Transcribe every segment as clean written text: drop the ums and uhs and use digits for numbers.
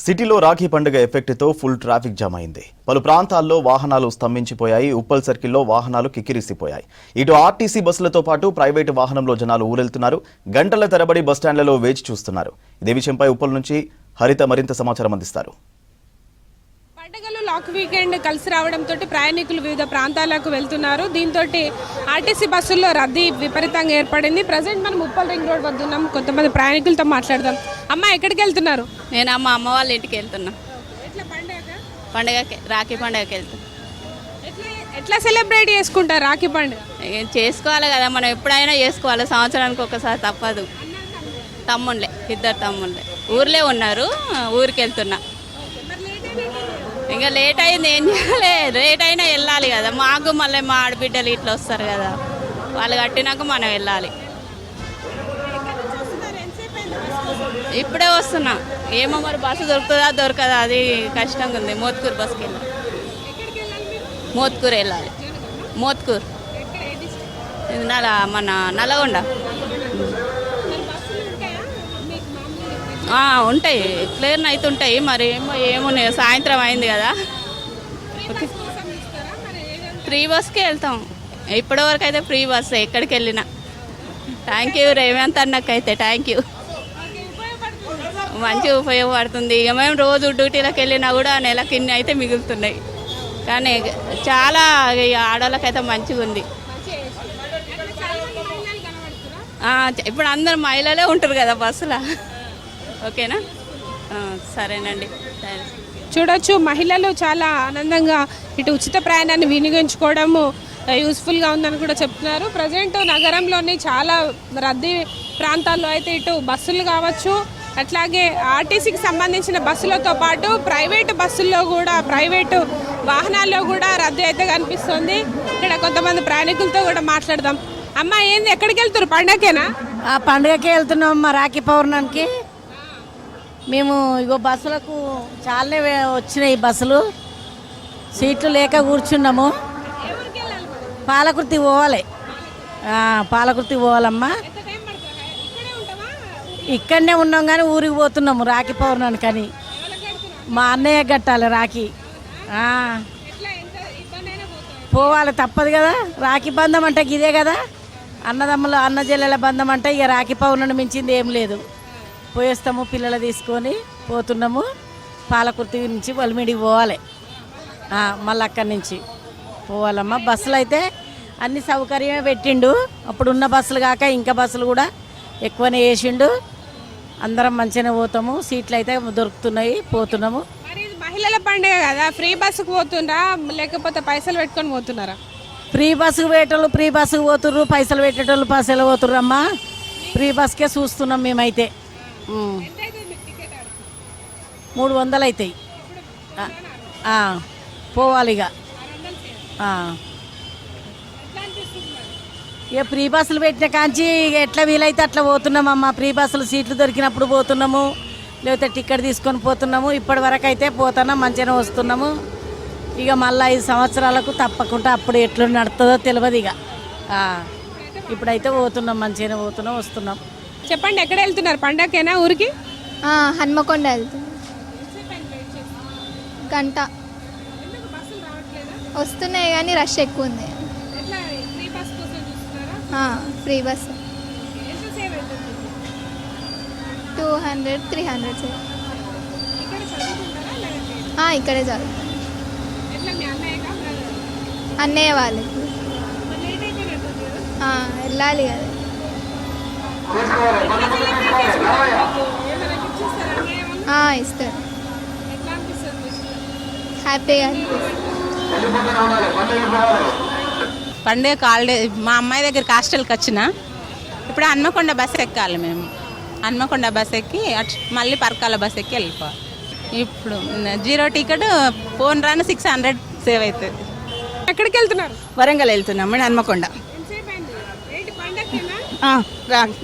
సిటీలో రాఖీ పండుగ ఎఫెక్ట్తో full traffic jam అయింది. పలు ప్రాంతాల్లో వాహనాలు స్తంభించిపోయాయి. ఉప్పల్ సర్కిల్లో వాహనాలు కిక్కిరిసిపోయాయి. ఇటు ఆర్టీసీ బస్సులతో పాటు ప్రైవేటు వాహనంలో జనాలు ఊరెళ్తున్నారు. గంటల తరబడి బస్టాండ్లలో వేచి చూస్తున్నారు. ఇదే విషయంపై ఉప్పల్ నుంచి హరిత మరింత సమాచారం అందిస్తారు. పండుగలు లాక్ వీకెండ్ కలిసి రావడంతో ప్రయాణికులు వివిధ ప్రాంతాలకు వెళ్తున్నారు. దీంతో ఆర్టీసీ బస్సుల్లో రద్దీ విపరీతంగా ఏర్పడింది. ప్రజెంట్ మనం ఉప్పల్ రింగ్ రోడ్ వద్ద ఉన్నాం. కొంతమంది ప్రయాణికులతో మాట్లాడదాం. అమ్మ, ఎక్కడికి వెళ్తున్నారు? నేను మా అమ్మ వాళ్ళ ఇంటికి వెళ్తున్నా. పండుగకి, రాఖీ పండుగకి వెళ్తున్నా. ఎట్లా సెలబ్రేట్ చేసుకుంటారు రాఖీ పండుగ? చేసుకోవాలి కదా, మనం ఎప్పుడైనా చేసుకోవాలి. సంవత్సరానికి ఒకసారి తప్పదు. తమ్ముళ్ళే, 2 తమ్ముళ్ళే ఊర్లే ఉన్నారు. ఊరికి వెళ్తున్నా. ఇంకా లేట్ అయింది, ఏం చేయాలి? లేట్ అయినా వెళ్ళాలి కదా. మాకు మళ్ళీ మా ఆడబిడ్డలు ఇట్లా వస్తారు కదా, వాళ్ళు కట్టినాక మనం వెళ్ళాలి. ఇప్పుడే వస్తున్నా. ఏమో మరి బస్సు దొరుకుతుందా దొరకదా, అది కష్టంగా ఉంది. మోత్కూరు బస్కి వెళ్ళాలి. మోత్కూరు వెళ్ళాలి. మోత్కూరు మన నల్లగొండ. ఉంటాయి, క్లియర్ అయితే ఉంటాయి. మరి ఏమున్నాయి, సాయంత్రం అయింది కదా. ఓకే, ఫ్రీ బస్కే వెళ్తాం. ఇప్పటివరకు అయితే ఫ్రీ బస్ ఎక్కడికి వెళ్ళినా. థ్యాంక్ యూ రేవంత్ అన్నకైతే థ్యాంక్ యూ. మంచిగా ఉపయోగపడుతుంది. ఇక మేము రోజు డ్యూటీలకు వెళ్ళినా కూడా నెలకి ఇన్ని అయితే మిగులుతున్నాయి. కానీ చాలా ఆడవాళ్ళకైతే మంచిగా ఉంది. ఇప్పుడు అందరు మహిళలే ఉంటారు కదా బస్సులో. ఓకేనా? సరేనండి. చూడొచ్చు, మహిళలు చాలా ఆనందంగా ఇటు ఉచిత ప్రయాణాన్ని వినియోగించుకోవడము యూస్ఫుల్గా ఉందని కూడా చెప్తున్నారు. ప్రజెంట్ నగరంలోని చాలా రద్దీ ప్రాంతాల్లో అయితే ఇటు బస్సులు కావచ్చు, అట్లాగే ఆర్టీసీకి సంబంధించిన బస్సులతో పాటు ప్రైవేటు బస్సుల్లో కూడా, ప్రైవేటు వాహనాల్లో కూడా రద్దీ అయితే కనిపిస్తుంది. ఇక్కడ కొంతమంది ప్రయాణికులతో కూడా మాట్లాడదాం. అమ్మ, ఏంది, ఎక్కడికి వెళ్తారు? పండగకేనా? పండుగకే వెళ్తున్నాం అమ్మ. రాఖీ పౌర్ణమికి మేము ఇగో బస్సులకు చాలానే వచ్చినాయి బస్సులు. సీట్లు లేక కూర్చున్నాము. పాలకుర్తి పోవాలి. పాలకుర్తి పోవాలమ్మా. ఇక్కడనే ఉన్నాం కానీ ఊరికి పోతున్నాము రాఖీ పౌర్ణమికి అని. మా అన్నయ్య కట్టాలి రాఖీ. పోవాలి, తప్పదు కదా. రాఖీ బంధం అంటే ఇదే కదా, అన్నదమ్ముల అన్న చెల్లెల బంధం అంటే. ఇక రాఖీ పౌర్ణమి మించింది ఏం లేదు. పోయేస్తాము, పిల్లలు తీసుకొని పోతున్నాము. పాలకుర్తి నుంచి వలిమిడికి పోవాలి. మళ్ళీ అక్కడి నుంచి పోవాలమ్మా. బస్సులు అయితే అన్ని సౌకర్యమే పెట్టిండు. అప్పుడున్న బస్సులు కాక ఇంకా బస్సులు కూడా ఎక్కువనే వేసిండు. అందరం మంచిగానే పోతాము. సీట్లు అయితే దొరుకుతున్నాయి, పోతున్నాము. మహిళల పండుగ కదా, ఫ్రీ బస్సుకు పోతుండ్రా లేకపోతే పైసలు పెట్టుకొని పోతున్నారా? ఫ్రీ బస్సుకు పోయేటోళ్ళు ఫ్రీ బస్సుకు పోతుర్రు, పైసలు పెట్టేటోళ్ళు పైసలు పోతుర్రు అమ్మా. ఫ్రీ బస్కే చూస్తున్నాం మేమైతే. 300 అవుతాయి. పోవాలి ఇక. ఇక ఫ్రీ బస్సులు పెట్టిన కాంచి ఎట్లా వీలైతే అట్లా పోతున్నామమ్మా. ఫ్రీ బస్సులు సీట్లు దొరికినప్పుడు పోతున్నాము, లేకపోతే టికెట్ తీసుకొని పోతున్నాము. ఇప్పటి వరకు అయితే పోతున్నాం, మంచిగానే వస్తున్నాము. ఇక మళ్ళీ 5 సంవత్సరాలకు తప్పకుండా అప్పుడు ఎట్లా నడుతుందో తెలియదు. ఇక ఇప్పుడైతే పోతున్నాం, మంచిగానే పోతున్నాం, వస్తున్నాం. చెప్పండి, ఎక్కడ వెళ్తున్నారు? పండగకేనా ఊరికి? హన్మకొండ వెళ్తున్నాం. గంట వస్తున్నాయి కానీ రష్ ఎక్కువ ఉంది. Free bus 200, 300. ఇక్కడే చదువు. అన్నయ్య వాళ్ళకి వెళ్ళాలి కదా. ఇస్తారు. హ్యాపీగా పండుగ హాలిడే మా అమ్మాయి దగ్గరికి హాస్టల్కి వచ్చిన. ఇప్పుడు హన్మకొండ బస్ ఎక్కాలి. మేము హన్మకొండ బస్ ఎక్కి మళ్ళీ పరకాల బస్ ఎక్కి వెళ్ళిపోవాలి. ఇప్పుడు 0 టికెట్, ఫోన్ రాను 600 సేవ్ అవుతుంది. ఎక్కడికి వెళ్తున్నారు? వరంగల్ వెళ్తున్నాం. హన్మకొండ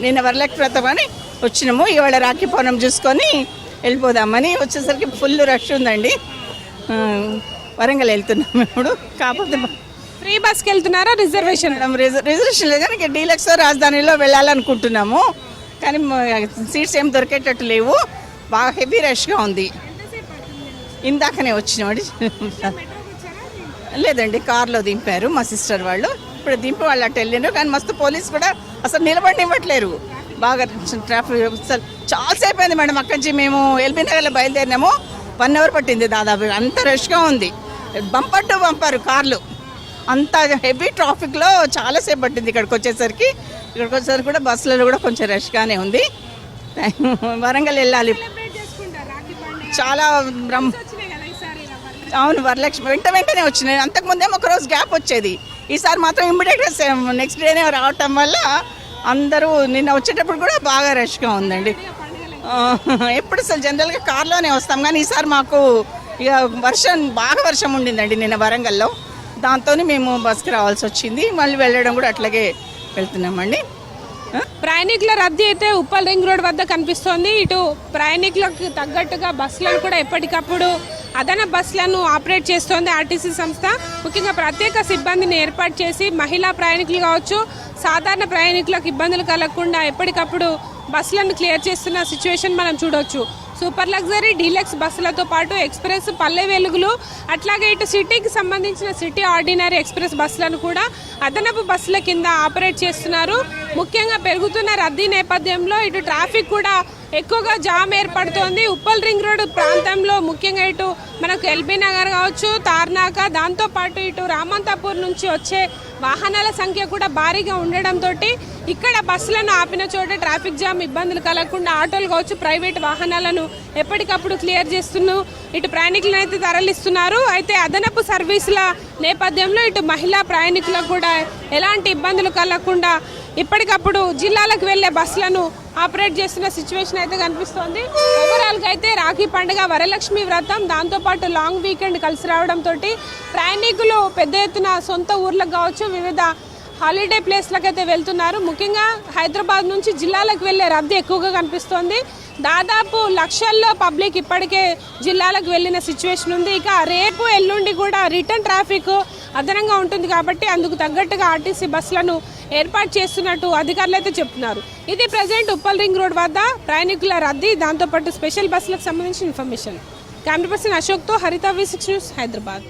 నిన్న వరలక్ష్మి వ్రతం అని వచ్చినాము. ఇవాళ రాఖీ పౌర్ణమి చూసుకొని వెళ్ళిపోదామని వచ్చేసరికి ఫుల్ రష్ ఉందండి. వరంగల్ వెళ్తున్నాము ఇప్పుడు. కాకపోతే ఫ్రీ బస్కి వెళ్తున్నారా? రిజర్వేషన్ లేదు కానీ డీలక్స్ రాజధానిలో వెళ్ళాలనుకుంటున్నాము. కానీ సీట్స్ ఏం దొరికేటట్టు లేవు. బాగా హెవీ రష్గా ఉంది. ఇందాకనే వచ్చినామండి. లేదండి, కార్లో దింపారు మా సిస్టర్ వాళ్ళు. ఇప్పుడు దింపి వాళ్ళు అటు వెళ్ళారు, కానీ మస్తు పోలీసు కూడా అసలు నిలబడినివ్వట్లేరు. బాగా ట్రాఫిక్ అసలు చాలాసేపు అయింది మేడం. అక్కడి నుంచి మేము ఎల్బీ నగర్లో బయలుదేరినాము, 1 అవర్ పట్టింది దాదాపు. అంత రష్గా ఉంది, బంపర్ టు బంపర్ కార్లు. అంత హెవీ ట్రాఫిక్లో చాలాసేపు పట్టింది ఇక్కడికి వచ్చేసరికి. కూడా బస్సులలో కూడా కొంచెం రష్గానే ఉంది. వరంగల్ వెళ్ళాలి. చాలా అవును, వరలక్ష్మి వెంటనే వచ్చినాయి. అంతకుముందేమో ఒకరోజు గ్యాప్ వచ్చేది, ఈసారి మాత్రం ఇమ్మీడియట్గా నెక్స్ట్ డేనే రావటం వల్ల అందరూ నిన్న వచ్చేటప్పుడు కూడా బాగా రష్గా ఉందండి. ఎప్పుడు అసలు జనరల్గా కార్లోనే వస్తాం, కానీ ఈసారి మాకు ఇక బాగా వర్షం ఉండిందండి నిన్న వరంగల్లో. దాంతో మేము బస్కి రావాల్సి వచ్చింది. మళ్ళీ వెళ్ళడం కూడా అట్లాగే వెళ్తున్నామండి. ప్రయాణికుల రద్దీ అయితే ఉప్పల్ రింగ్ రోడ్ వద్ద కనిపిస్తోంది. ఇటు ప్రయాణికులకు తగ్గట్టుగా బస్సులను కూడా ఎప్పటికప్పుడు అదన బస్సులను ఆపరేట్ చేస్తోంది ఆర్టీసీ సంస్థ. ముఖ్యంగా ప్రత్యేక సిబ్బందిని ఏర్పాటు చేసి మహిళా ప్రయాణికులు కావచ్చు, సాధారణ ప్రయాణికులకు ఇబ్బందులు కలగకుండా ఎప్పటికప్పుడు బస్సులను క్లియర్ చేస్తున్న సిచ్యువేషన్ మనం చూడొచ్చు. సూపర్ లగ్జరీ, డీలక్స్ బస్సులతో పాటు ఎక్స్ప్రెస్, పల్లె వెలుగులు, అట్లాగే ఇటు సిటీకి సంబంధించిన సిటీ ఆర్డినరీ ఎక్స్ప్రెస్ బస్సులను కూడా అదనపు బస్సుల కింద ఆపరేట్ చేస్తున్నారు. ముఖ్యంగా పెరుగుతున్న రద్దీ నేపథ్యంలో ఇటు ట్రాఫిక్ కూడా ఎక్కువగా జామ్ ఏర్పడుతోంది. ఉప్పల్ రింగ్ రోడ్ ప్రాంతంలో ముఖ్యంగా ఇటు మనకు ఎల్బీ నగర్ కావచ్చు, తార్నాక, దాంతోపాటు ఇటు రామంతాపూర్ నుంచి వచ్చే వాహనాల సంఖ్య కూడా భారీగా ఉండడంతో ఇక్కడ బస్సులను ఆపిన చోట ట్రాఫిక్ జామ్ ఇబ్బందులు కలగకుండా ఆటోలు కావచ్చు, ప్రైవేట్ వాహనాలను ఎప్పటికప్పుడు క్లియర్ చేస్తూ ఇటు ప్రయాణికులను అయితే తరలిస్తున్నారు. అయితే అదనపు సర్వీసుల నేపథ్యంలో ఇటు మహిళా ప్రయాణికులకు కూడా ఎలాంటి ఇబ్బందులు కలగకుండా ఇప్పటికప్పుడు జిల్లాలకు వెళ్లే బస్సులను ఆపరేట్ చేస్తున్న సిచ్యువేషన్ అయితే కనిపిస్తోంది. ఓవరాల్గా అయితే రాఖీ పండుగ, వరలక్ష్మి వ్రతం, దాంతోపాటు లాంగ్ వీకెండ్ కలిసి రావడంతో ప్రయాణికులు పెద్ద ఎత్తున సొంత ఊర్లకు కావచ్చు, వివిధ హాలిడే ప్లేస్లకు అయితే వెళ్తున్నారు. ముఖ్యంగా హైదరాబాద్ నుంచి జిల్లాలకు వెళ్లే రద్దీ ఎక్కువగా కనిపిస్తోంది. దాదాపు లక్షల్లో పబ్లిక్ ఇప్పటికే జిల్లాలకు వెళ్ళిన సిచ్యువేషన్ ఉంది. ఇక రేపు ఎల్లుండి కూడా రిటర్న్ ట్రాఫిక్ అదనంగా ఉంటుంది కాబట్టి అందుకు తగ్గట్టుగా ఆర్టీసీ బస్సులను ఏర్పాటు చేస్తున్నట్టు అధికారులు అయితే చెప్తున్నారు. ఇది ప్రజెంట్ ఉప్పల్ రింగ్ రోడ్ వద్ద ప్రయాణికుల రద్దీ, దాంతోపాటు స్పెషల్ బస్సులకు సంబంధించిన ఇన్ఫర్మేషన్. కెమెరా పర్సన్ అశోక్తో హరిత V6 న్యూస్, హైదరాబాద్.